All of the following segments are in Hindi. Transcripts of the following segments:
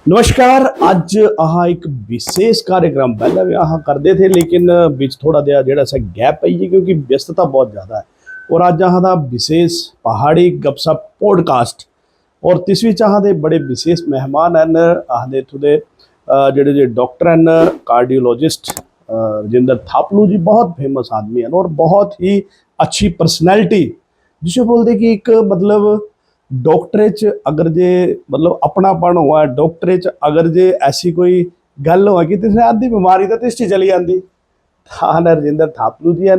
नमस्कार। अज अहाँ एक विशेष कार्यक्रम पहले भी अहाँ करते थे, लेकिन बिच थोड़ा जिहा जिहड़ा सा गैप पई है क्योंकि व्यस्तता बहुत ज़्यादा है। और अज अहाँ दा विशेष पहाड़ी गपशप पॉडकास्ट और तिस विच अहाँ दे बड़े विशेष मेहमान हैं। अहाँ दे इत्थों दे जिहड़े जे डॉक्टर हैं, कार्डियोलॉजिस्ट राजिंदर थापलू जी बहुत फेमस आदमी हैं और बहुत ही अच्छी पर्सनैलिटी, जिसे बोलते कि एक मतलब डॉक्टरे च अगर जे मतलब अपनापन होआ डॉक्टरे च, अगर जे ऐसी कोई गल होआ कि तुसें अद्धी बीमारी तो तिस च चली जाती। हाँ राजिंदर थापलू जी हैं।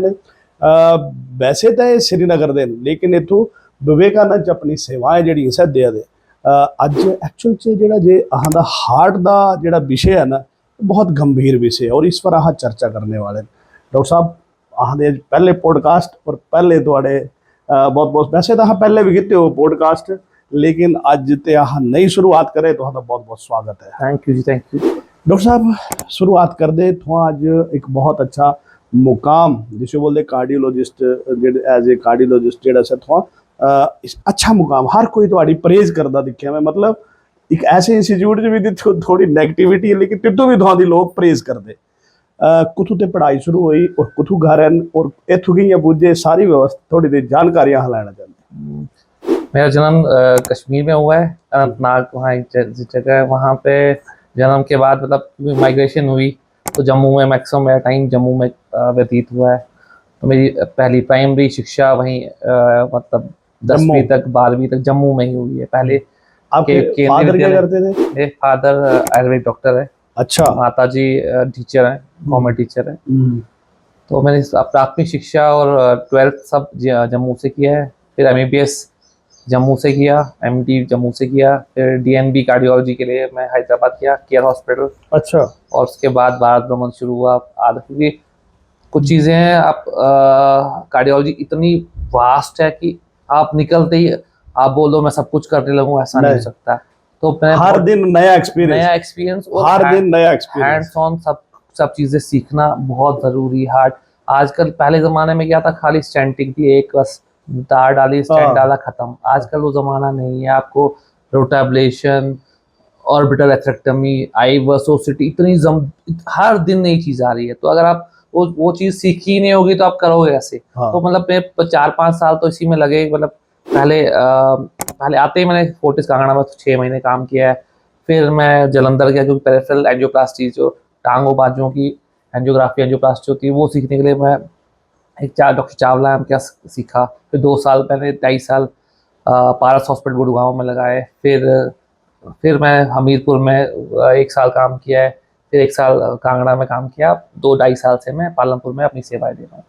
वैसे तो ये श्रीनगर दे न, लेकिन इत्थों विवेकानंद च अपनी सेवाएं जिहड़ियां सह देआ दे। अज एक्चुअल च जिहड़ा जे अहां दा हार्ट दा जिहड़ा विषय है ना, बहुत गंभीर विषय है और इस पर अहां चर्चा करने वाले हैं। डॉक्टर साहब, अहां दे पहले पॉडकास्ट और पहले तुहाडे बहुत बहुत वैसे तो अहां पहले भी कीते हो पॉडकास्ट, लेकिन अज ते अहां नई शुरुआत करें तो बहुत बहुत स्वागत है। Thank you ji, thank you. Doctor साहब, शुरुआत कर दे तो अज एक बहुत अच्छा मुकाम जिसे बोलते कार्डियोलॉजिस्ट, एज ए कार्डियोलॉजिस्ट जेड़ा सा थोड़ा अच्छा मुकाम हर कोई थोड़ी परहेज करता दिखा मैं, मतलब एक ऐसे इंस्टीट्यूट च भी थोड़ी नैगेटिविटी है, लेकिन तिथों भी थोड़ी लोग परहेज करते। कुथों ते पढ़ाई शुरू हुई और कुथों घर हैं और इत्थों कियां पुज्जे, सारी व्यवस्था थोड़ी देर जानकारियां लैना चाहते। मेरा जन्म कश्मीर में हुआ है, अनंतनाग वहाँ एक जगह है। वहाँ पे जन्म के बाद मतलब माइग्रेशन हुई तो जम्मू में मैक्सिमम मेरा टाइम जम्मू में व्यतीत हुआ है। तो मेरी पहली प्राइमरी शिक्षा वहीं मतलब 10वीं तक 12वीं तक जम्मू में ही हुई है। पहले आपके केंद्रीय फादर क्या विद्यालय। करते थे? मेरे फादर आयुर्वेदिक डॉक्टर है। अच्छा। माता जी टीचर हैं, गवर्नमेंट टीचर है। तो मैंने प्राथमिक शिक्षा और 12th सब जम्मू से किया है। फिर MBBS जम्मू से किया, MD जम्मू से किया। फिर DNB कार्डियोलॉजी के लिए मैं हैदराबाद किया, केयर हॉस्पिटल। अच्छा। और उसके बाद भारत भ्रमण शुरू हुआ। आधा क्योंकि कुछ चीज़ें हैं, आप कार्डियोलॉजी इतनी वास्ट है कि आप निकलते ही आप बोलो मैं सब कुछ करने लगूँ, ऐसा नहीं हो सकता। तो मैं हर दिन नया एक्सपीरियंस और हर दिन नया एक्सपीरियंस, हैंड्स ऑन सब सब चीज़ें सीखना बहुत ज़रूरी है। आजकल पहले ज़माने में क्या था, खाली स्टेंटिंग थी, एक बस तार डाली, स्टेंट डाला, खत्म। आजकल वो ज़माना नहीं है। आपको रोटाब्लेशन, ऑर्बिटल एथरेक्टमी, आई वसोसिटी, हर दिन नई चीज़ आ रही है। तो अगर आप वो चीज़ सीखी नहीं होगी तो आप करोगे कैसे? तो मतलब मैं 4-5 साल तो इसी में लगे। मतलब पहले आते ही मैंने फोर्टिस कांगड़ा में 6 महीने काम किया है। फिर मैं जालंधर गया, क्योंकि पेरिफेरल एंजियोप्लास्टी जो टांगों बाजुओं की एंजियोग्राफी एंजियोप्लास्टी होती है वो सीखने के लिए मैं डॉक्टर चावला हम क्या सीखा। फिर 2 साल मैंने 2.5 साल पारस हॉस्पिटल गुड़गांव में लगाए। फिर मैं हमीरपुर में 1 साल काम किया है। फिर 1 साल कांगड़ा में काम किया। 2-2.5 साल से मैं पालमपुर में अपनी सेवाएं दे रहा हूँ।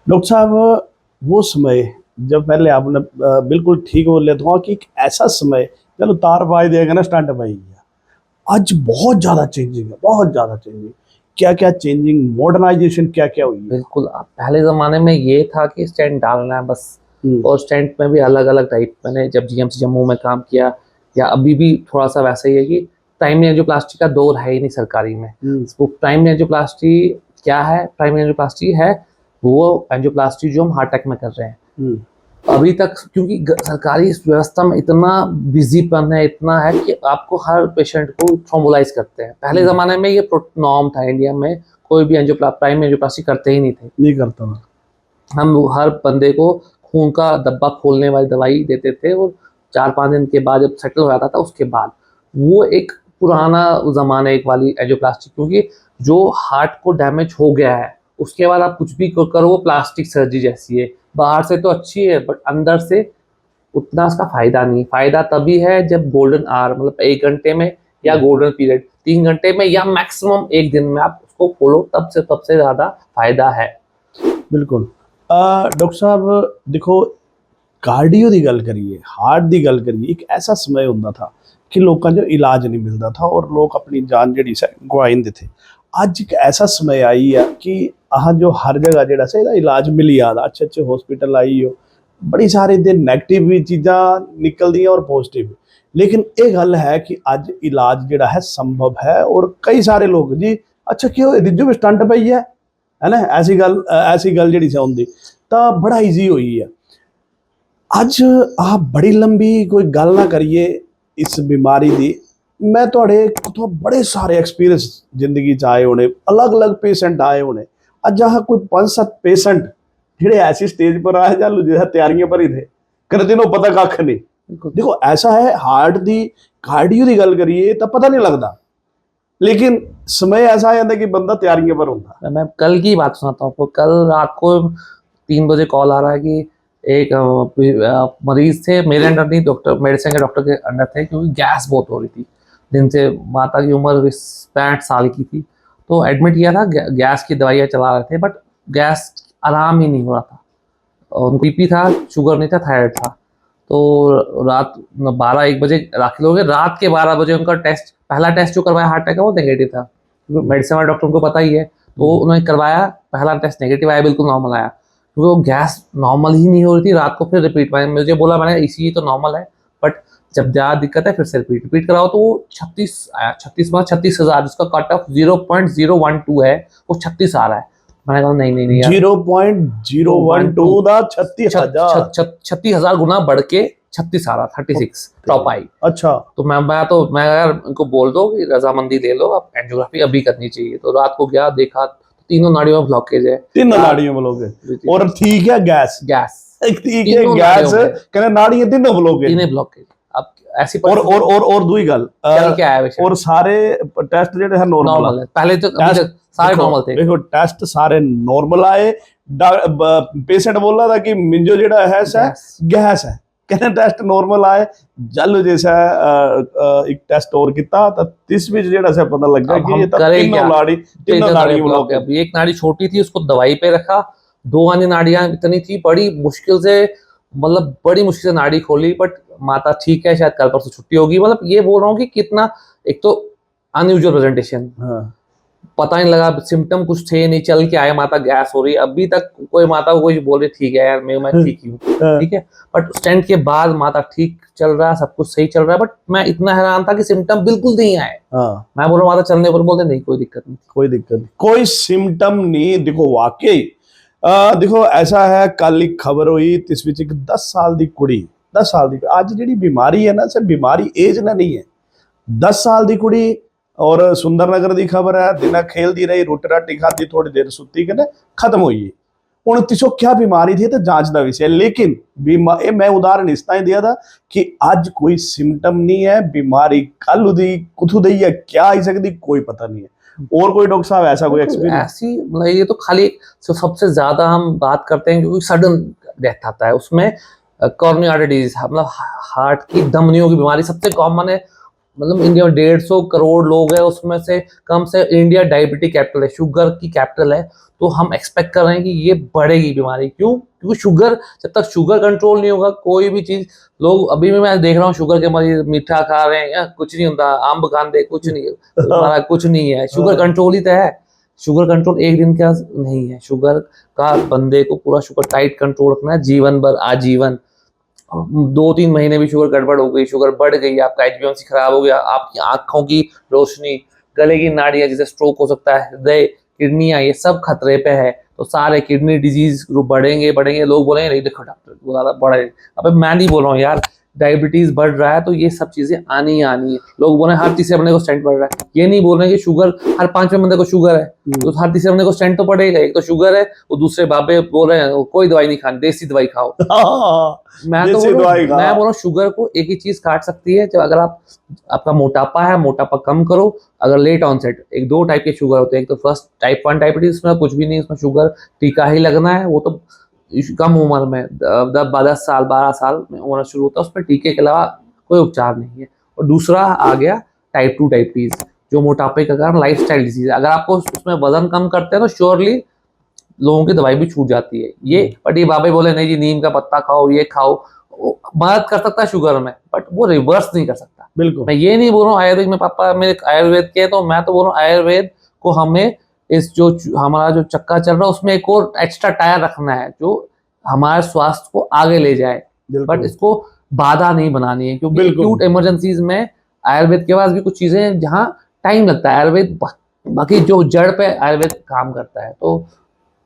डॉक्टर साहब, वो समय जब पहले आपने बिल्कुल ठीक बोले तो कि एक ऐसा समय, चलो तार पाई देगा ना स्टंट पाई गया। आज बहुत ज़्यादा चेंजिंग है, बहुत ज़्यादा चेंजिंग। क्या क्या चेंजिंग, मॉडर्नाइजेशन क्या क्या हुई है? बिल्कुल। पहले ज़माने में ये था कि स्टेंट डालना है बस। और स्टेंट में भी अलग अलग टाइप, मैंने जब GMC जम्मू में काम किया, या अभी भी थोड़ा सा वैसा ही है कि प्राइमरी एंजियोप्लास्टी का दौर है ही नहीं सरकारी में। वो प्राइमरी एंजियोप्लास्टी क्या है? प्राइमरी एंजियोप्लास्टी है वो एंजियोप्लास्टी जो हम हार्ट अटैक में कर रहे हैं। अभी तक क्योंकि सरकारी व्यवस्था में इतना बिजीपन है, इतना है कि आपको हर पेशेंट को थ्रोम्बोलाइज करते हैं। पहले ज़माने में ये नॉर्म था इंडिया में, कोई भी प्राइमरी एंजियोप्लास्टी करते ही नहीं थे। नहीं करता ना। हम हर बंदे को खून का डब्बा खोलने वाली दवाई देते थे और 4-5 दिन के बाद जब सेटल हो जाता था उसके बाद, वो एक पुराना ज़माने एक वाली एंजियोप्लास्टी। क्योंकि जो हार्ट को डैमेज हो गया है उसके बाद आप कुछ भी करो वो प्लास्टिक सर्जरी जैसी है। बाहर से तो अच्छी है बट अंदर से उतना उसका फायदा नहीं। फायदा तभी है जब गोल्डन आवर, मतलब 1 घंटे में, या गोल्डन पीरियड 3 घंटे में, या मैक्सिमम 1 दिन में आप उसको खोलो, तब से ज़्यादा फायदा है। बिल्कुल। डॉक्टर साहब देखो, कार्डियो की गल करिए, हार्ट की गल करिए, एक ऐसा समय होता था कि लोगों जो इलाज नहीं मिलता था और लोग अपनी जान जी गवा देते थे। अज एक ऐसा समय आई है कि अह जो हर जगह जोड़ा सा इलाज मिल जाता, अच्छे अच्छे हॉस्पिटल आई हो, बड़ी सारे दिन नैगेटिव भी चीज़ा निकल दी और पॉजिटिव भी। लेकिन ये गल है कि अज इलाज जोड़ा है संभव है और कई सारे लोग जी अच्छा क्यों रिजो भी स्टंट पई है ना, ऐसी गल जी होंगी तो बड़ा ईजी हुई है। अज आप बड़ी लंबी कोई गल ना करिए इस बीमारी की, मैं ਤੁਹਾਡੇ ਕੋਲੋਂ ਬੜੇ ਸਾਰੇ ਐਕਸਪੀਰੀਅੰਸ ਜ਼ਿੰਦਗੀ ਚ ਆਏ ਹੋਣੇ, ਅਲੱਗ-ਅਲੱਗ ਪੇਸ਼ੈਂਟ ਆਏ ਹੋਣੇ। ਅੱਜ ਆਹ ਕੋਈ 5-7 पेशेंट ਜਿਹੜੇ ऐसी स्टेज पर आए ਜਾਂ ਜਿਹੜਾ ਤਿਆਰੀਆਂ ਭਰੀ थे ਕਰਦੇ ਨੂੰ ਪਤਾ ਕੱਖ ਨਹੀਂ। बिल्कुल। देखो ऐसा है, हार्ट दी कार्डियो की गल करिए तो पता नहीं लगता, लेकिन समय ऐसा आ जाता कि बंदा तैयारियों पर होता। मैं कल की बात सुनाता हूँ आपको। कल रात को 3 बजे कॉल आ रहा है कि एक मरीज थे, मेरे अंडर नहीं, डॉक्टर मेडिसिन के डॉक्टर के अंडर थे, क्योंकि गैस बहुत हो रही थी दिन से। माता की उम्र 65 साल की थी, तो एडमिट किया था, गैस की दवाइयाँ चला रहे थे, बट गैस आराम ही नहीं हो रहा था। और बीपी था, शुगर नहीं था, थायराइड था। तो रात 12-1 बजे दाखिल हो गए। रात के 12 बजे उनका टेस्ट, पहला टेस्ट जो करवाया हार्ट अटैक का, वो नेगेटिव था। क्योंकि मेडिसिन वाले डॉक्टर को पता ही है, तो उन्होंने करवाया, पहला टेस्ट नेगेटिव आया, बिल्कुल नॉर्मल आया। क्योंकि वो गैस नॉर्मल ही नहीं हो रही थी। रात को फिर रिपीट, मैंने मुझे बोला, मैंने इसी तो नॉर्मल है, बट जब ज़्यादा दिक्कत है फिर से रिपीट कराओ। तो वो 36 आया, 36,000, जिसका कट ऑफ 0.012 है, वो 36 आ रहा है। मैंने कहा नहीं नहीं नहीं यार, 0.012 ਦਾ 36,000। 36,000 गुना बढ़ के 36 आ रहा, 36 टॉप आई। अच्छा, तो मैं यार इनको बोल दो कि रजामंदी ले लो, अब एंजियोग्राफी अभी करनी चाहिए। तो रात को गया, देखा तीनों नाड़ियों में ब्लॉकेज है, तीनों नाड़ियों में लोगे और ठीक है गैस, गैस ठीक है गैस, कहने नाड़ियां तीनों ब्लॉकेज, तीनों ब्लॉकेज। अब ऐसी और दूई गल चल के आया और सारे टेस्ट जेडे है नॉर्मल है। पहले तो सारे नॉर्मल थे। देखो टेस्ट सारे नॉर्मल आए। पेशेंट बोला था कि मिंजो जेड़ा है गैस है, कहने टेस्ट नॉर्मल आए। जल जैसा एक टेस्ट और किया तो 30 में जेड़ा से पता लग गया कि ये तीनों नाड़ी ब्लॉक है। एक नाड़ी छोटी थी, उसको दवाई पे रखा। 2 अन्य नाड़ियां इतनी थी, बड़ी मुश्किल से, मतलब बड़ी मुश्किल से नाड़ी खोली, बट माता ठीक है, शायद कल परसों छुट्टी होगी। मतलब ये बोल रहा हूँ कि कितना, एक तो अनयूजुअल प्रेजेंटेशन, पता नहीं लगा, सिम्टम कुछ थे नहीं, चल के आए, माता गैस हो रही है। अभी तक कोई माता को कोई बोल रही ठीक है यार, मैं ठीक ही हूँ, ठीक है। बट स्टेंट के बाद माता ठीक चल रहा है, सब कुछ सही चल रहा है, बट मैं इतना हैरान था कि सिम्टम बिल्कुल नहीं आए। मैं बोल रहा हूँ माता चलने पर, बोलते नहीं कोई दिक्कत नहीं, कोई सिम्टम नहीं। देखो वाकई देखो ऐसा है, कल एक खबर हुई इस विच एक 10 साल की कुड़ी, 10 साल की, आज जी बीमारी है ना, सिर्फ बीमारी एज ना नहीं है, 10 साल की कुड़ी। और सुंदरनगर की खबर है, दिन खेलती रही, रोटी राटी खाती, थोड़ी देर सुती, कहते खत्म हुई। हूँ तिसो क्या बीमारी थी तो जांच का विषय, लेकिन मैं उदाहरण इस तरह दिया था कि अज कोई सिम्टम नहीं है, बीमारी कल दी कुथू दी है, क्या आई सकती कोई पता नहीं है। और कोई डॉक्टर साहब ऐसा कोई एक्सपीरियंस? ऐसी मतलब ये तो खाली सबसे ज्यादा हम बात करते हैं क्योंकि सडन डेथ आता है, उसमें कॉर्निक आर्टरी डिजीज, मतलब हार्ट की धमनियों की बीमारी सबसे कॉमन है। मतलब इंडिया में 150 करोड़ लोग हैं, उसमें से कम से इंडिया डायबिटिक कैपिटल है, शुगर की कैपिटल है। तो हम एक्सपेक्ट कर रहे हैं कि ये बढ़ेगी बीमारी। क्यों? क्योंकि शुगर, जब तक शुगर कंट्रोल नहीं होगा कोई भी चीज, लोग अभी भी मैं देख रहा हूँ शुगर के मरीज मीठा खा रहे हैं, या कुछ नहीं होता, अम्ब खाते कुछ नहीं, हमारा कुछ नहीं है, शुगर कंट्रोल ही तो है। शुगर कंट्रोल एक दिन का नहीं है, शुगर का बंदे को पूरा शुगर टाइट कंट्रोल रखना है, जीवन भर, आजीवन। 2-3 महीने भी शुगर गड़बड़ हो गई, शुगर बढ़ गई, आपका HbA1c खराब हो गया, आपकी आंखों की रोशनी, गले की नाड़ियां, जैसे स्ट्रोक हो सकता है, हृदय, किडनियां, ये सब खतरे पे है। तो सारे किडनी डिजीज बढ़ेंगे। लोग बोलेंगे नहीं देखो डॉक्टर ज्यादा बढ़े, अबे मैं नहीं बोल रहा हूँ यार, डायबिटीज बढ़ रहा है तो ये सब चीजें आनी ही आनी है। लोग बोले हर तीसरे बंदे को स्टेंट बढ़ रहा है, ये नहीं बोल रहे कि शुगर हर 5वें बंदे को शुगर है, तो हर तीसरे बंदे को स्टेंट तो पड़ेगा। एक तो शुगर है, वो दूसरे बाबे बोल रहे हैं कोई दवाई नहीं खानी, देसी दवाई खाओ। मैं बोल रहा हूँ शुगर को एक ही चीज काट सकती है, जब अगर आपका मोटापा है, मोटापा कम करो। अगर लेट ऑनसेट, एक 2 टाइप के शुगर होते हैं, एक तो फर्स्ट टाइप 1 डायबिटीज, उसमें कुछ भी नहीं, उसमें शुगर टीका ही लगना है, वो तो कम उम्र में 10 साल 12 साल में उम्र शुरू होता है, उस पर टीके के अलावा कोई उपचार नहीं है। और दूसरा आ गया टाइप 2 डायबिटीज, जो मोटापे का कारण लाइफस्टाइल डिजीज है। अगर आपको उसमें वजन कम करते हैं तो श्योरली लोगों की दवाई भी छूट जाती है। ये बट ये बाबे बोले नहीं जी नीम का पत्ता खाओ, ये खाओ, मदद कर सकता है शुगर में, बट वो रिवर्स नहीं कर सकता। बिल्कुल, मैं ये नहीं बोल रहा हूँ आयुर्वेद में, पापा मेरे आयुर्वेद के, तो मैं तो बोल रहा हूँ आयुर्वेद को हमें इस जो हमारा जो चक्का चल रहा है उसमें एक और एक्स्ट्रा टायर रखना है, जो हमारे स्वास्थ्य को आगे ले जाए, बट इसको बाधा नहीं बनानी है। क्योंकि एक्यूट इमरजेंसीज में आयुर्वेद के पास भी कुछ चीजें हैं जहाँ टाइम लगता है, आयुर्वेद बाकी जो जड़ पे आयुर्वेद काम करता है। तो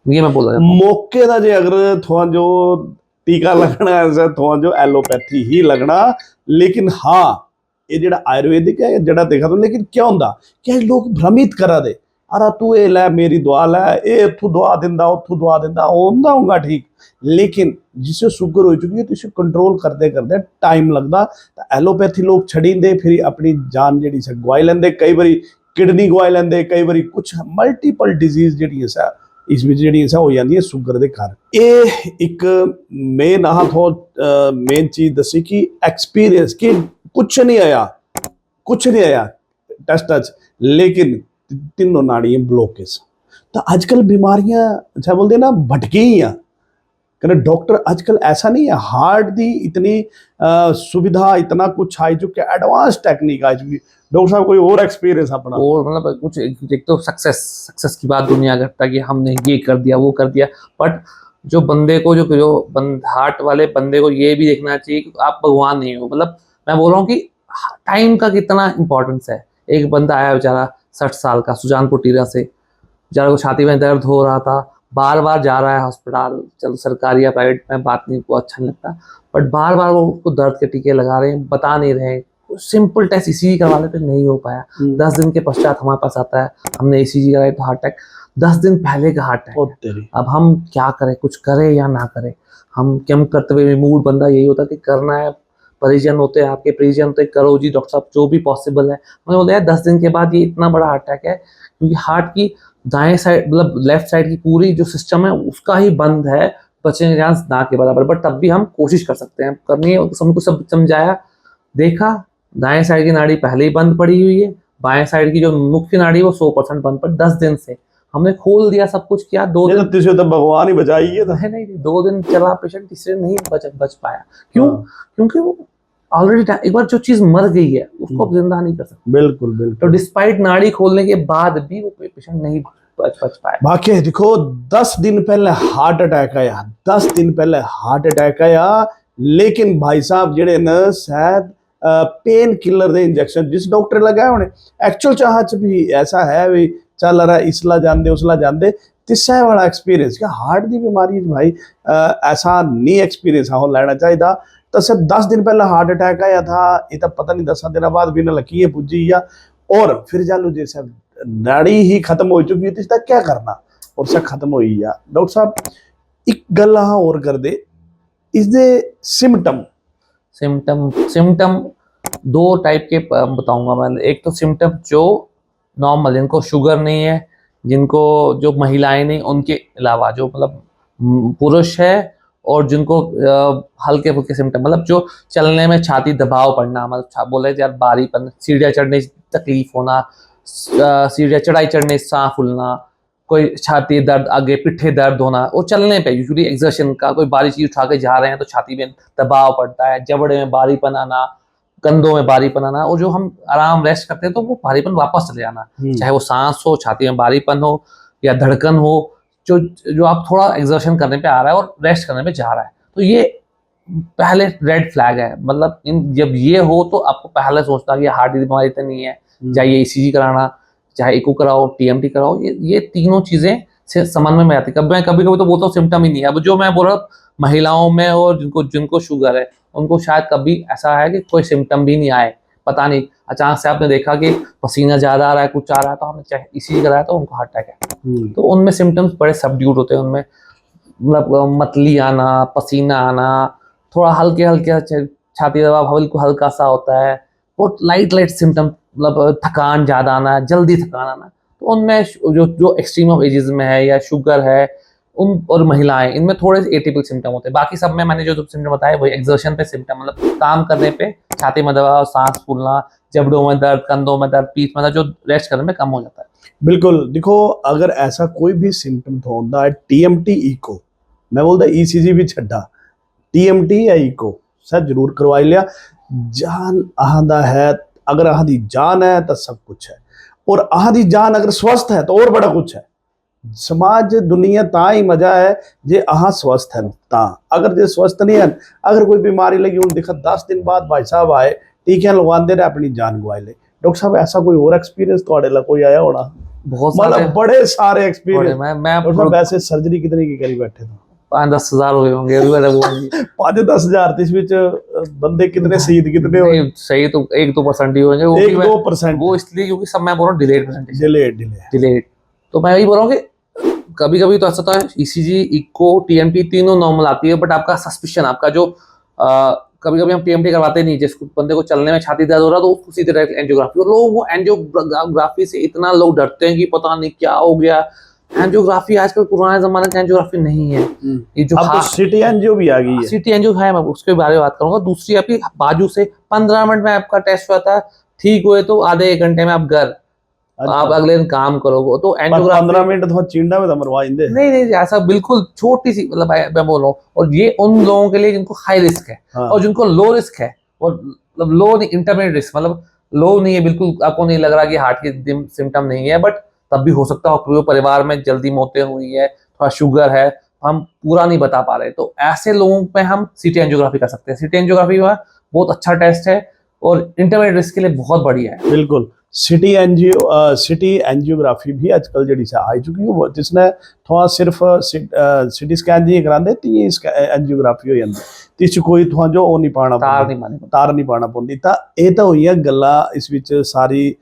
ये मैं बोल रहा हूँ मौके का जे अगर थोड़ा जो टीका लगना है, थोड़ा जो एलोपैथी ही लगना। लेकिन हाँ ਇਹ ਜਿਹੜਾ ਆਯੁਰਵੈਦਿਕ ਹੈ ਜਿਹੜਾ ਦੇਖਾ ਤੂੰ, ਲੇਕਿਨ ਕੀ ਹੁੰਦਾ ਕਿ ਲੋਕ ਭ੍ਰਮਿਤ ਕਰਾ ਦੇ, ਅਰਾ ਤੂੰ ਇਹ ਲੈ ਮੇਰੀ ਦਵਾ ਲੈ, ਇਹ ਇੱਥੋਂ ਦਵਾ ਦਿੰਦਾ ਉੱਥੋਂ ਦਵਾ ਦਿੰਦਾ, ਹੁੰਦਾ ਹੋਊਗਾ ਠੀਕ, ਲੇਕਿਨ ਜਿਸੇ ਸ਼ੂਗਰ ਹੋ ਚੁੱਕੀ ਹੈ ਤੁਸੀਂ ਕੰਟਰੋਲ ਕਰਦੇ ਕਰਦੇ ਟਾਈਮ ਲੱਗਦਾ। ਤਾਂ ਐਲੋਪੈਥੀ ਲੋਕ ਛੜੀਂਦੇ ਫਿਰ ਆਪਣੀ ਜਾਨ ਜਿਹੜੀ ਸ ਗਵਾਈ ਲੈਂਦੇ, ਕਈ ਵਾਰੀ ਕਿਡਨੀ ਗਵਾਈ ਲੈਂਦੇ, ਕਈ ਵਾਰੀ ਕੁਛ ਮਲਟੀਪਲ ਡਿਜ਼ੀਜ਼ ਜਿਹੜੀਆਂ ਸ ਇਸ ਵਿੱਚ ਜਿਹੜੀਆਂ ਸ ਹੋ ਜਾਂਦੀਆਂ ਸ਼ੂਗਰ ਦੇ ਕਾਰਨ। ਇਹ ਇੱਕ ਮੇਨ ਆਹ ਤੋਂ ਮੇਨ ਚੀਜ਼ ਦੱਸੀ ਕਿ ਐਕਸਪੀਰੀਅੰਸ ਕਿ ਕੁਛ ਨਹੀਂ ਆਇਆ ਟੈਸਟਾਂ 'ਚ, ਲੇਕਿन तीनों नाड़ियाँ ब्लॉकेज। तो आजकल बीमारियां क्या बोलते हैं ना भटकी ही हैं, कहना डॉक्टर आजकल ऐसा नहीं है, हार्ट दी इतनी सुविधा इतना कुछ आई चुके, एडवांस टेक्निक आ चुकी। डॉक्टर साहब कोई और एक्सपीरियंस अपना? और मतलब कुछ एक तो सक्सेस की बात दुनिया करता है कि हमने ये कर दिया वो कर दिया, बट जो बंदे को जो हार्ट वाले बंदे को ये भी देखना चाहिए कि आप भगवान नहीं हो। मतलब मैं बोल रहा हूँ कि टाइम का कितना इंपॉर्टेंस है। एक बंदा आया बेचारा 60 साल का सुजानपुर टीरा से, बेचारे को छाती में दर्द हो रहा था, बार बार जा रहा है अस्पताल, चलो सरकारी या प्राइवेट में बात नहीं, को अच्छा नहीं लगता, बट बार बार वो उसको दर्द के टीके लगा रहे हैं, बता नहीं रहे, सिंपल टेस्ट ECG करवा लेते, नहीं हो पाया। 10 दिन के पश्चात हमारे पास आता है, हमने ECG कराई तो हार्ट अटैक, 10 दिन पहले का हार्ट अटैक। अब हम क्या करें, कुछ करें या ना करें? हम क्या करते हुए मूड बंदा यही होता कि करना है, परिजन होते हैं आपके, परिजन होते करो जी डॉक्टर साहब जो भी पॉसिबल है। मैंने बोला यार 10 दिन के बाद ये इतना बड़ा हार्ट अटैक है, क्योंकि हार्ट की दाएं साइड मतलब लेफ्ट साइड की पूरी जो सिस्टम है उसका ही बंद है, बचने के चांस ना के बराबर, बट तब भी हम कोशिश कर सकते हैं करनी है। हमको सब समझाया, देखा दाएं साइड की नाड़ी पहले ही बंद पड़ी हुई है, बाएं साइड की जो मुख्य नाड़ी वो 100% बंद पड़ी, 10 दिन से हमने खोल दिया, सब कुछ किया। 2 दिन तीसरे तो भगवान ही बचाइए था। नहीं 2 दिन चला पेशेंट, तीसरे नहीं बच पाया। क्यों? क्योंकि वो ऑलरेडी एक बार जो चीज मर गई है उसको आप जिंदा नहीं कर सकते। बिल्कुल तो डिस्पाइट नाड़ी खोलने के बाद भी वो पेशेंट नहीं बच पाया। बाकी देखो 10 दिन पहले हार्ट अटैक आया, 10 दिन पहले हार्ट अटैक आया, लेकिन भाई साहब जेड़े न शायद पेन किलर दे इंजेक्शन जिस डॉक्टर लगाए होने, एक्चुअल चाहत भी ऐसा है भी चल रहा इसला जांदे उसला जांदे, तिस्सा वाला एक्सपीरियंस क्या हार्ट दी बीमारी भाई ऐसा नहीं एक्सपीरियंस हो लेना चाहिए। तो सर 10 दिन पहले हार्ट अटैक आया था, ये तो पता नहीं 10 दिन बाद भी ना लकीर पुजी या, और फिर जालू जैसे नाड़ी ही खत्म हो चुकी थी, इसका क्या करना, और सब खत्म हो ही या। डॉक्टर साहब एक गल और कर दे, इसके सिम्टम 2 टाइप के बताऊंगा मैं। एक तो सिम्टम जो नॉर्मल, जिनको शुगर नहीं है, जिनको जो महिलाएं नहीं, उनके अलावा जो मतलब पुरुष है और जिनको हल्के फुल्के सिम्टम, मतलब जो चलने में छाती दबाव पड़ना, मतलब बोले यार बारीपन, सीढ़ियाँ चढ़ने तकलीफ होना, सीढ़ियाँ चढ़ाई चढ़ने सांस फूलना, कोई छाती दर्द, आगे पिट्ठे दर्द होना, वो चलने पे यूजुअली एक्सर्शन का, कोई भारी चीज उठा के जा रहे हैं तो छाती में दबाव पड़ता है, जबड़े में भारीपन आना, कंधों में भारीपन आना, और जो हम आराम रेस्ट करते हैं तो वो भारीपन वापस चले जाना, चाहे वो सांस हो, छाती में भारीपन हो या धड़कन हो, जो आप थोड़ा एक्सर्शन करने पे आ रहा है और रेस्ट करने पे जा रहा है, तो ये पहले रेड फ्लैग है। मतलब जब ये हो तो आपको पहले सोचना कि हार्ट की बीमारी तो नहीं है, जाइए ECG कराना, चाहे इको कराओ, TMT कराओ, ये तीनों चीजें से समन्वय में आती है। कभी कभी तो बोलता हूँ सिम्टम ही नहीं है। अब जो मैं बोल रहा हूँ महिलाओं में और जिनको शुगर है उनको शायद कभी ऐसा है कि कोई सिम्टम भी नहीं आए, पता नहीं, अचानक से आपने देखा कि पसीना ज्यादा आ रहा है, कुछ आ रहा है, तो हमने चाहे ECG कराया तो उनको हार्ट अटैक है। तो उनमें सिम्टम्स बड़े सबड्यूड होते हैं, उनमें मतलब मतली आना, पसीना आना, थोड़ा हल्के छाती दबाव हल्का सा होता है, बहुत लाइट सिम्टम, मतलब थकान ज़्यादा आना, जल्दी थकान आना। तो उनमें जो एक्सट्रीम ऑफ एजेस में है या शुगर है उन और महिलाएं, इनमें थोड़े से एटिपिकल सिम्टम होते हैं। बाकी सब में मैंने जो सिम्टम बताए वही एक्सर्शन पे सिम्टम, मतलब काम करने पे छाती में दबाव, सांस फूलना, जबड़ों में दर्द, कंधों में दर्द, पीठ में दर्द, जो रेस्ट करने में कम हो जाता है। बिल्कुल, देखो अगर ऐसा कोई भी सिम्टम तो होता है, TMT इको, मैं बोलता ECG भी छड्डा, TMT या इको सर जरूर करवाई लिया। जान आहादा है, अगर आहादी जान है तो सब कुछ है, और आहादी जान अगर स्वस्थ है तो और बड़ा कुछ है। समाज दुनिया ता ही मजा है जे आहा स्वस्थ है ता, अगर जे स्वस्थ नहीं है, अगर कोई बीमारी लगी हूँ देखा 10 दिन बाद भाई साहब आए टीके लगवाते रहे, अपनी जान गवाई ले। डॉक्टर साहब ऐसा कोई और एक्सपीरियंस थोड़े ला कोई आया होना? बहुत मतलब बड़े सारे एक्सपीरियंस। मैं वैसे सर्जरी कितने की करी बैठे थे? 5-10 हजार हुए होंगे अभी वाला वो नहीं। 5-10 हज़ार तो इस विच बंदे कितने शहीद कितने हुए? नहीं, सही तो 1-2% ही होंगे वो भी 1-2% वो इसलिए क्योंकि सब मैं बोल रहा हूँ डिलेड प्रेजेंटेशन, डिले डिलेड। तो मैं वही बोल रहा हूँ कि कभी कभी तो ऐसा होता है ईसीजी, इको, टीएमटी तीनों नॉर्मल आती है, बट आपका सस्पिशन, आपका जो कभी कभी हम टीएमटी करवाते नहीं, जिस बंदे को चलने में छाती दर्द हो रहा है तो उसी तरह एंजियोग्राफी, और लोग वो एंजियोग्राफी से इतना लोग डरते हैं कि पता नहीं क्या हो गया। एंजियोग्राफी आजकल पुराने जमाने की एंजियोग्राफी नहीं है। ये जो अब तो सिटी एनजीओ भी आ गई है। सिटी एंजियो है, मैं उसके बारे में बात करूंगा। दूसरी आपकी बाजू से 15 मिनट में आपका टेस्ट हुआ था, ठीक हुए तो आधे 1 घंटे में आप घर, आप अगले दिन काम करोगे। तो एंजियोग्राफी 15 मिनट तो चिंडा में तो मरवा देंगे। नहीं नहीं, ऐसा बिल्कुल छोटी सी, मतलब मैं बोल रहा हूँ, और ये उन लोगों के लिए जिनको हाई रिस्क है। हाँ। और जिनको लो रिस्क है, और मतलब लो नहीं, इंटरमीडिएट रिस्क, मतलब लो नहीं है बिल्कुल, आपको नहीं लग रहा कि हार्ट की सिम्टम नहीं है, बट तब भी हो सकता है पूरे परिवार में जल्दी मौतें हुई है, थोड़ा शुगर है, हम पूरा नहीं बता पा रहे, तो ऐसे लोगों पे हम सीटी एंजियोग्राफी कर सकते हैं। सीटी एंजियोग्राफी बहुत अच्छा टेस्ट है और इंटरमीडिएट रिस्क के लिए बहुत बढ़िया है। बिल्कुल। सिटी एंजियोग्राफी भी आजकल जड़ी से आ चुकी है, जिसने थोड़ा सिर्फ सिटी स्कैन जी करांदे ती एंजियोग्राफी हो जाती, तिस कोई थोड़ा जो वो नहीं पाना, तार नहीं पाना पौंदी। ਤਾਂ ਇਹ ਤਾਂ ਹੋਈਆਂ ਗੱਲਾਂ ਇਸ ਵਿੱਚ ਸਾਰੀ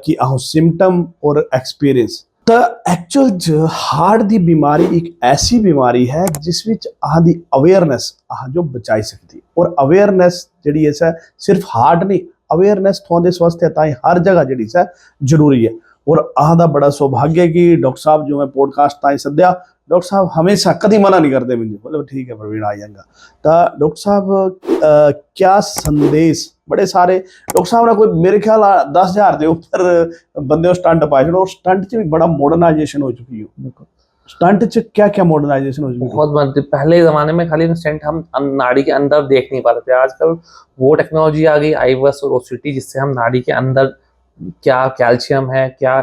ਕਿ ਆਹ सिम्टम और एक्सपीरियंस। ਤਾਂ एक्चुअल च हार्ट ਦੀ बीमारी एक ऐसी बीमारी है जिस ਵਿੱਚ ਆਹ ਦੀ अवेयरनेस ਆਹ जो बचाई सकती है। और अवेयरनेस ਜਿਹੜੀ है सिर्फ हार्ट नहीं, अवेयरनेस थोड़े स्वास्थ्य ताई हर जगह जड़ी है जरूरी है। और आह दा बड़ा सौभाग्य है कि डॉक्टर साहब जो मैं पॉडकास्ट ताई सद्या, डॉक्टर साहब हमेशा कभी मना नहीं करते मुझे, मतलब ठीक है प्रवीण आ जाएगा। तो डॉक्टर साहब क्या संदेश, बड़े सारे डॉक्टर साहब ने कोई मेरे ख्याल 10,000 के ऊपर बंदे स्टंट पाए, और स्टंट च भी बड़ा मॉडर्नाइजेशन हो चुकी है। स्टंट च क्या क्या मॉडर्नाइजेशन हो चुकी है? बहुत बनती। पहले जमाने में खाली स्टेंट हम नाड़ी के अंदर देख नहीं पाते थे, आजकल वो टेक्नोलॉजी आ गई आईवस और ओसीटी, जिससे हम नाड़ी के अंदर क्या कैल्शियम है, क्या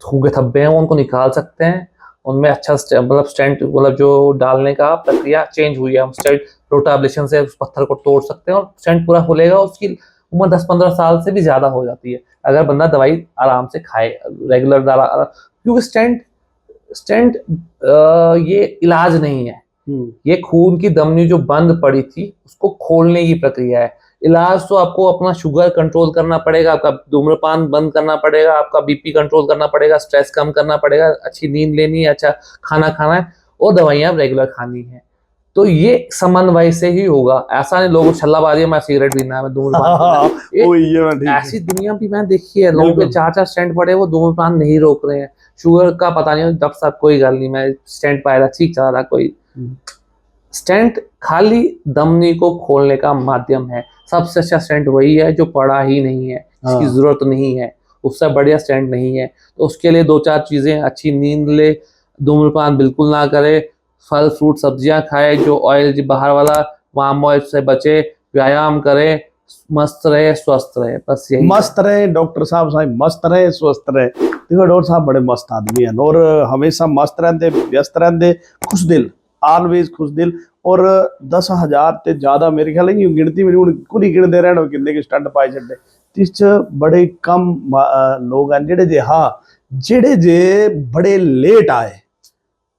खून के धब्बे हैं, वो उनको निकाल सकते हैं। उनमें अच्छा मतलब स्टेंट, मतलब जो डालने का प्रक्रिया चेंज हुई है, हम स्टेंट रोटाब्लेशन से उस पत्थर को तोड़ सकते हैं और स्टेंट पूरा खुलेगा। उसकी उम्र 10-15 साल से भी ज्यादा हो जाती है अगर बंदा दवाई आराम से खाए, रेगुलर क्योंकि स्टेंट ये इलाज नहीं है, ये खून की धमनी जो बंद पड़ी थी उसको खोलने की प्रक्रिया है। इलाज तो आपको अपना शुगर कंट्रोल करना पड़ेगा, आपका धूम्रपान बंद करना पड़ेगा, आपका बीपी कंट्रोल करना पड़ेगा, स्ट्रेस कम करना पड़ेगा, अच्छी नींद लेनी है, अच्छा खाना खाना है, और दवाइयां रेगुलर खानी है। तो ये समन्वय से ही होगा। ऐसा नहीं लोगों को छल्लाबाजी है, मैं सिगरेट पीना है, मैं धूम्रपान, ऐसी दुनिया भी मैं देखी है। लोगों के 4-4 स्टेंट पड़े, वो धूम्रपान नहीं रोक रहे हैं। शुगर का पता नहीं, डॉक्टर साहब कोई गल नहीं, मैं स्टेंट पाया था, ठीक चला था। कोई स्टेंट खाली धमनी को खोलने का माध्यम है। सबसे अच्छा स्टेंट वही है जो पड़ा ही नहीं है, जिसकी जरूरत नहीं है, उससे बढ़िया स्टेंट नहीं है। तो उसके लिए 2-4 चीजें, अच्छी नींद ले, धूम्रपान बिल्कुल ना करे, फल फ्रूट सब्जियां खाए, जो ऑयल बाहर वाला पाम ऑयल से बचे, व्यायाम करे, मस्त रहे, स्वस्थ रहे, बस यही। मस्त रहे डॉक्टर साहब मस्त रहे, स्वस्थ रहे। देखो डॉक्टर साहब बड़े मस्त आदमी हैं और हमेशा मस्त रहते, व्यस्त रहते, खुश दिल, ऑलवेज खुश दिल। और 10,000 ते ज्यादा मेरे ख्याल है गिनती में कुछ गिनते रहने किन्ने के स्टंट पाए छे। इस बड़े कम लोग हैं जेड़े जे, हाँ जेड़े जे बड़े लेट आए,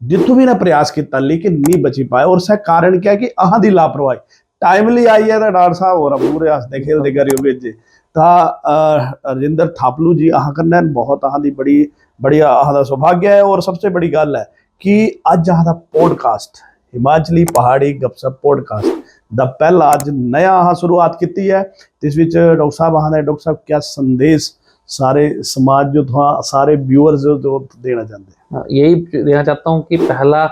जितों भी ना प्रयास किया लेकिन नहीं बची पाए। और उसका कारण क्या है कि आह दी लापरवाही, टाइमली आई है तो डॉक्टर साहब हो रहा पूरे हंसते खेलते करियो भेजे। रजिंदर थापलू जी आह करना बहुत आह दी बड़ी बढ़िया आह दा सौभाग्य है। और सबसे बड़ी गल है कि अज आह दा पॉडकास्ट हिमाचली पहाड़ी गपशप पॉडकास्ट दा पहला अज नया आह शुरुआत की है। इस विच डॉक्टर साहब आह डॉक्टर साहब क्या संदेश सारे समाज जो था, सारे व्यूअर्स जो देना चाहते हैं? यही देना चाहता हूँ कि पहला,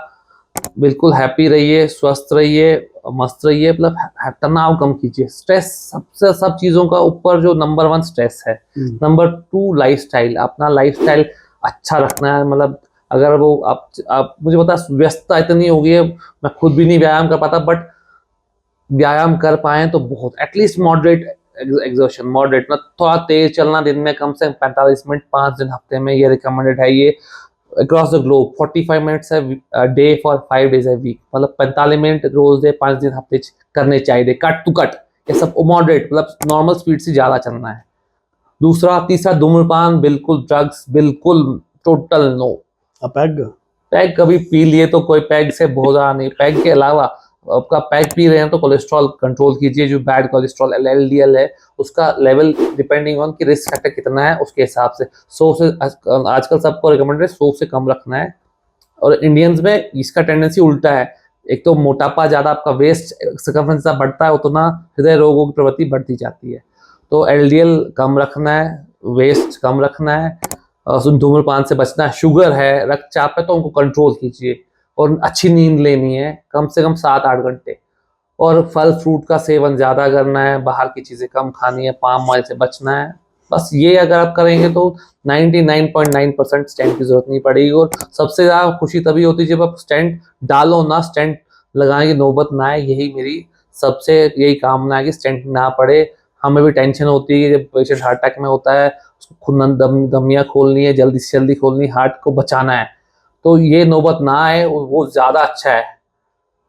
बिल्कुल हैप्पी रहिए, स्वस्थ रहिए, मस्त रहिए, मतलब तनाव कम कीजिए। स्ट्रेस सबसे, सब चीजों का ऊपर जो नंबर 1 स्ट्रेस है। नंबर 2 लाइफस्टाइल, अपना लाइफस्टाइल अच्छा रखना है। मतलब अगर वो आप मुझे पता व्यस्तता इतनी हो गई है, मैं खुद भी नहीं व्यायाम कर पाता, बट व्यायाम कर पाए तो बहुत, एटलीस्ट मॉडरेट एक्सर्शन, मॉडरेट ना, थोड़ा तेज चलना, दिन में कम से कम 45 मिनट 5 दिन हफ्ते में, ये रिकमेंडेड है। ये अक्रॉस द ग्लोब 45 मिनट्स है day for 5 days a week, मतलब 45 मिनट रोज दे 5 दिन हफ्ते करने चाहिए, कट टू कट। ये सब मॉडरेट, मतलब नॉर्मल स्पीड से ज्यादा चलना है। दूसरा, तीसरा, धूम्रपान बिल्कुल, ड्रग्स बिल्कुल, टोटल नो। पैग पैग कभी पी लिए तो कोई पैग से बोझा नहीं, पैग के अलावा आपका पैग पी रहे हैं तो कोलेस्ट्रॉल कंट्रोल कीजिए, जो बैड कोलेस्ट्रॉल एलडीएल है उसका लेवल डिपेंडिंग ऑन कि रिस्क फैक्टर कितना है उसके हिसाब से 100 से आजकल सबको रिकमेंडेड है 100 से कम रखना है। और इंडियंस में इसका टेंडेंसी उल्टा है, एक तो मोटापा ज़्यादा, आपका वेस्ट सर्कमफ्रेंस बढ़ता है उतना हृदय रोगों की प्रवृत्ति बढ़ती जाती है। तो एलडीएल कम रखना है, वेस्ट कम रखना है, धूम्रपान से बचना है, शुगर है, रक्तचाप है तो उनको कंट्रोल कीजिए, और अच्छी नींद लेनी है कम से कम 7-8 घंटे, और फल फ्रूट का सेवन ज़्यादा करना है, बाहर की चीज़ें कम खानी है, पाम ऑयल से बचना है। बस ये अगर आप करेंगे तो 99.9% स्टेंट की जरूरत नहीं पड़ेगी। और सबसे ज़्यादा खुशी तभी होती है जब आप स्टेंट डालो ना, स्टेंट लगाने की नौबत ना आए। यही मेरी सबसे यही कामना है कि स्टेंट ना पड़े। हमें भी टेंशन होती है जब पेशेंट हार्ट अटैक में होता है, उसको खुद धमनियाँ खोलनी है, जल्दी से जल्दी खोलनी, हार्ट को बचाना है, तो ये नौबत ना आए वो ज़्यादा अच्छा है।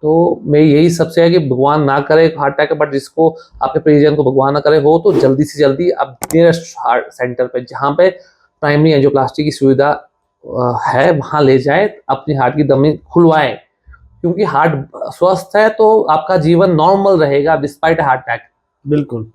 तो मैं यही सबसे है कि भगवान ना करे हार्ट अटैक, बट जिसको आपके परिजन को भगवान ना करे हो, तो जल्दी से जल्दी आप नियरेस्ट हार्ट सेंटर पे जहाँ पे प्राइमरी एंजियोप्लास्टी की सुविधा है वहाँ ले जाए, अपनी हार्ट की धमनी खुलवाएं, क्योंकि हार्ट स्वस्थ है तो आपका जीवन नॉर्मल रहेगा डिस्पाइट हार्ट अटैक। बिल्कुल,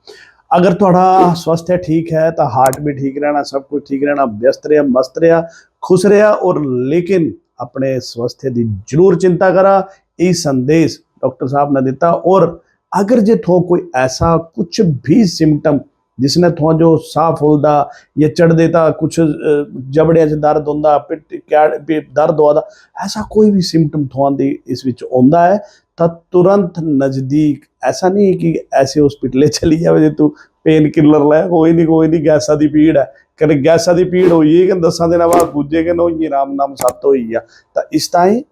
अगर थोड़ा स्वास्थ्य ठीक है तो हार्ट भी ठीक रहना, सब कुछ ठीक रहना, व्यस्त रहा, मस्त रहा, खुश रहा। और लेकिन अपने स्वास्थ्य की जरूर चिंता करा, ये संदेश डॉक्टर साहब ने दिता। और अगर जे थो कोई ऐसा कुछ भी सिम्टम जिसने थो जो साह फुलदा या चढ़ देता, कुछ जबड़िया च दर्द होंदा, पिट क्या दर्द होदा, ऐसा कोई भी सिम्टम थोआंदी इस विच होंदा है तो तुरंत नज़दीक, ऐसा नहीं है कि ऐसे हॉस्पिटल चली जाए जे तू पेन किलर लै, कोई नहीं गैसा की पीड़ है, कदे गैसा की पीड़ हुई है कि 10 दिन बाद पूजे कि नो राम नाम सत्त हो गया, तो इस ताई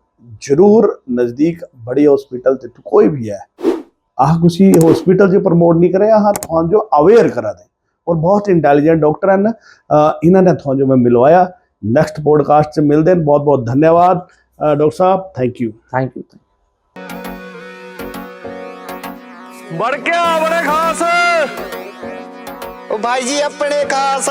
जरूर नज़दीक बड़ी हॉस्पिटल ते कोई भी है आह किसी हॉस्पिटल से प्रमोट नहीं करे, आह थोड़ा जो अवेयर करा दें। और बहुत इंटेलिजेंट डॉक्टर हैं, इन्होंने थोड़ा जो मैं मिलवाया। नेक्स्ट पॉडकास्ट से मिलते हैं। बहुत बहुत धन्यवाद डॉक्टर साहब, थैंक यू। Thank you. बढ़ के आ बड़े खास, ओ भाई जी अपने खास